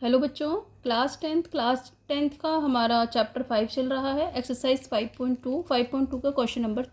Hello बच्चों, class tenth का हमारा चैप्टर 5 चल रहा है। एक्सरसाइज 5.2 का क्वेश्चन नंबर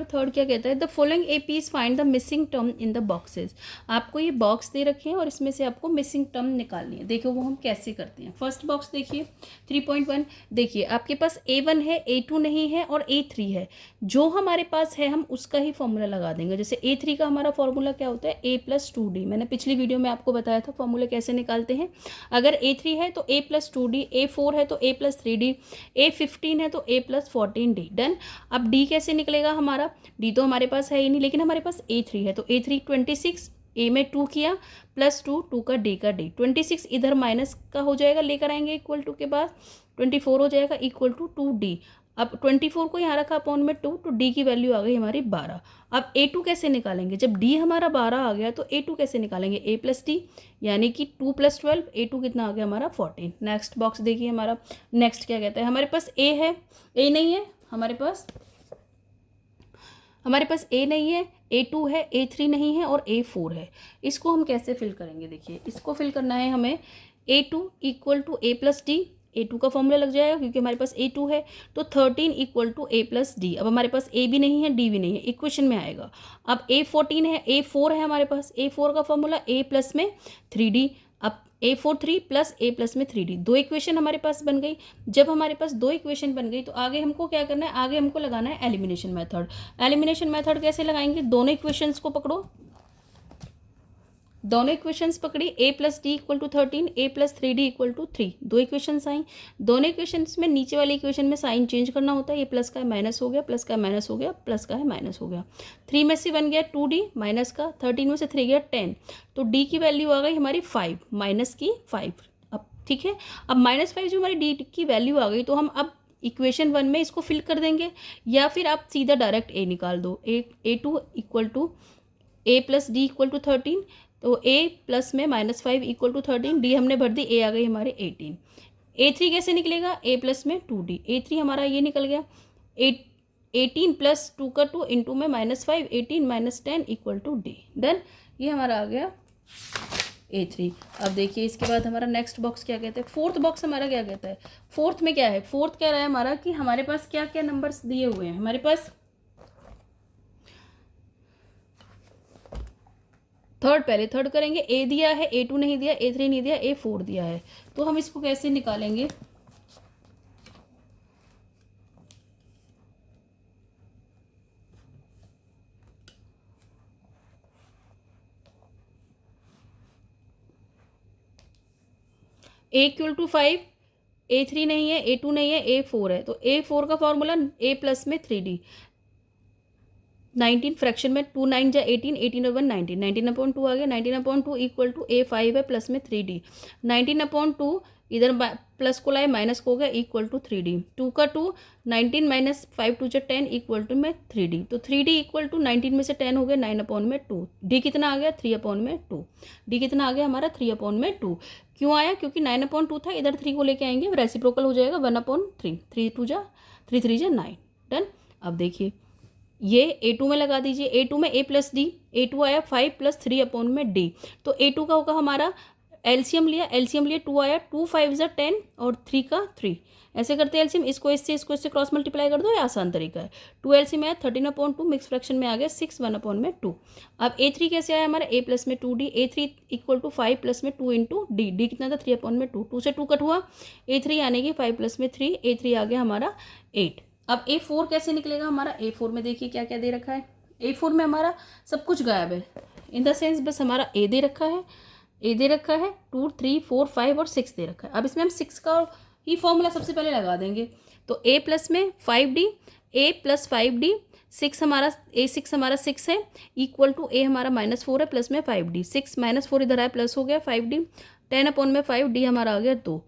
थर्ड क्या कहता है? The following APs find the missing term in the boxes. आपको ये बॉक्स दे रखे हैं और इसमें से आपको मिसिंग टर्म निकालनी है। देखो वो हम कैसे करते हैं। फर्स्ट बॉक्स देखिए 3.1। देखिए आपके पास A1 है, A2 नहीं है और A3 है। जो हमारे पास है हम उसका ही फॉर्मूला लगा देंगे। जैसे A3 का हमारा फॉर्मूला क्या होता है? A+2D। मैंने पिछली वीडियो में आपको बताया था फॉर्मूला कैसे निकालते हैं। अगर A3 है तो A+2D, A4 है तो A+3D, A15 है तो A+14D। डन। अब D कैसे निकलेगा हमारा? D तो हमारे पास है ही नहीं, लेकिन हमारे पास A3 है तो A3 26, A में 2 किया +2, 2 का D का D, 26 इधर माइनस का हो जाएगा, लेकर आएंगे इक्वल टू के बाद 24 हो जाएगा इक्वल टू 2D। अब 24 को यहाँ रखा अपॉन में 2, तो D की वैल्यू आ गई हमारी 12। अब A2 कैसे निकालेंगे? जब D हमारा 12 आ गया तो A2 कैसे निकालेंगे? A+D, यानी कि 2 + 12, A2 कितना आ गया हमारा 14। नेक्स्ट बॉक्स देखिए हमारा नेक्स्ट क्या कहता है। हमारे पास A है, A नहीं है हमारे पास A नहीं है, A2 है, A3 नहीं है और A4 है। इसको हम कैसे फिल करेंगे? देखिए इसको फिल करना है हमें। A2 = A+D। A2 का फॉर्मूला लग जाएगा क्योंकि हमारे पास A2 है, तो 13 = A+D। अब हमारे पास A भी नहीं है, D भी नहीं है, इक्वेशन में आएगा। अब A14 है, A4 है हमारे पास। A4 का फॉर्मूला A+ में 3D। अब A4 3 + A+ में 3D, दो इक्वेशन हमारे पास बन गई। जब हमारे पास दो इक्वेशन बन गई तो आगे हमको क्या करना है? आगे हमको लगाना है एलिमिनेशन मेथड। एलिमिनेशन मेथड कैसे लगाएंगे? दोनों इक्वेशंस को पकड़ो, दोनों इक्वेशंस पकड़ी। A+D = 13, A+3D = 3, दो इक्वेशंस आई। दोनों इक्वेशंस में नीचे वाली इक्वेशन में साइन चेंज करना होता है। ये प्लस का है माइनस हो गया, प्लस का है माइनस हो गया, प्लस का है माइनस हो गया। 3 में से बन गया 2D, माइनस का 13 में से 3 गया 10, तो D की वैल्यू आ गई हमारी 5, माइनस की 5। अब ठीक है, अब -5 जो हमारी D की वैल्यू आ गई, तो हम अब इक्वेशन 1 में इसको फिल कर देंगे, या फिर आप सीधा डायरेक्ट A निकाल दो। A2 = A+D = 13, तो A+ में -5 = 13, D हमने भर दी, A आ गई हमारे 18। A3 कैसे निकलेगा? A+ में 2D। A3 हमारा ये निकल गया 18 + 2 का 2 इंटू में -5, 18 - 10 = D। डन। ये हमारा आ गया A3। अब देखिए इसके बाद हमारा नेक्स्ट बॉक्स क्या कहता है? फोर्थ बॉक्स हमारा क्या कहता है? फोर्थ में क्या है? फोर्थ कह रहा है हमारा कि हमारे पास क्या क्या नंबर्स दिए हुए हैं। हमारे पास पहले थर्ड करेंगे। A दिया है, A2 नहीं दिया, A3 नहीं दिया, A4 दिया है। तो हम इसको कैसे निकालेंगे? A = 5, A3 नहीं है, A2 नहीं है, A4 है, तो A4 का फॉर्मूला A+ में 3D। 19 फ्रैक्शन में 2 9 जा 18, 18 और 1 19, 19/2 आ गया। 19/2 = A5 है प्लस में 3D। 19/2 इधर प्लस को लाए माइनस को हो गया इक्वल टू 3D। 2 का 2, 19 - 5 2 जा 10 इक्वल टू में 3D, तो 3D = 19 में से 10 हो गया 9/2। D कितना आ गया? 3/2। D कितना आ गया हमारा? 3/2। क्यों आया? क्योंकि 9/2 था, इधर 3 को लेके आएंगे, रेसिप्रोकल हो जाएगा 1/3। 3 2 जा 3 3 जा 9। डन। अब देखिए ये A2 में लगा दीजिए। A2 में A+D, A2 आया 5 + 3/D, तो A2 का होगा हमारा एलसीएम लिया 2 आया, 2 5 ज़ा 10 और 3 का 3। ऐसे करते हैं एलसीएम, इसको इससे क्रॉस मल्टीप्लाई कर दो, ये आसान तरीका है। 2 एलसीएम आया 13/2, मिक्स फ्रैक्शन में आ गया 6 1/2। अब A3 कैसे आया हमारा? A+ में 2D, A3 = 5 प्लस में 2 इंटू D। D कितना था? 3/2। 2 से 2 कट हुआ, A3 आने की 5 प्लस में 3, A3 आ गया हमारा 8। अब A4 कैसे निकलेगा हमारा? A4 में देखिए क्या क्या दे रखा है। A4 में हमारा सब कुछ गायब है, इन द सेंस बस हमारा A दे रखा है, 2 3 4 5 और 6 दे रखा है। अब इसमें हम 6 का ही फॉर्मूला सबसे पहले लगा देंगे। तो A+ में 5D, A + 5D, 6 हमारा A6 हमारा 6 है इक्वल टू A हमारा -4 है प्लस में 5D। 6 -4 इधर आया प्लस हो गया 5D, 10/5 D हमारा आ गया 2।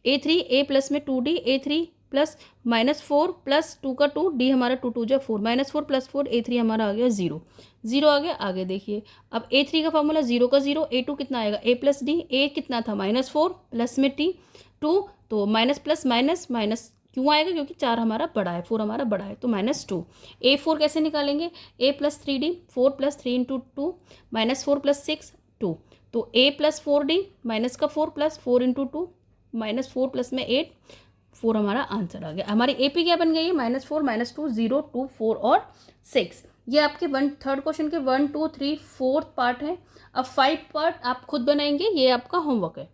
A3 A+ में 2D, A3 प्लस -4 प्लस 2 का 2, D हमारा 2 2 जा 4, -4 + 4, A3 हमारा आ गया 0 0 आ गया। आगे देखिए अब A3 का फॉर्मूला 0 का 0, A2 कितना आएगा? A+D, A कितना था? -4 प्लस में T 2, तो माइनस प्लस माइनस माइनस क्यों आएगा? क्योंकि 4 हमारा बड़ा है, 4 हमारा बड़ा है, तो -2। A4 कैसे निकालेंगे? A + 3D, 4 + 3 × 2 -4 + 6 2, तो a प्लस 4d माइनस का 4 प्लस 4 इंटू 2 -4 प्लस में 8, 4 हमारा आंसर आ गया। हमारी AP क्या बन गई है? -4 -2 0 2 4 और 6। ये आपके थर्ड क्वेश्चन के 1 2 3 4 पार्ट हैं। अब 5 पार्ट आप खुद बनाएंगे, ये आपका होमवर्क है।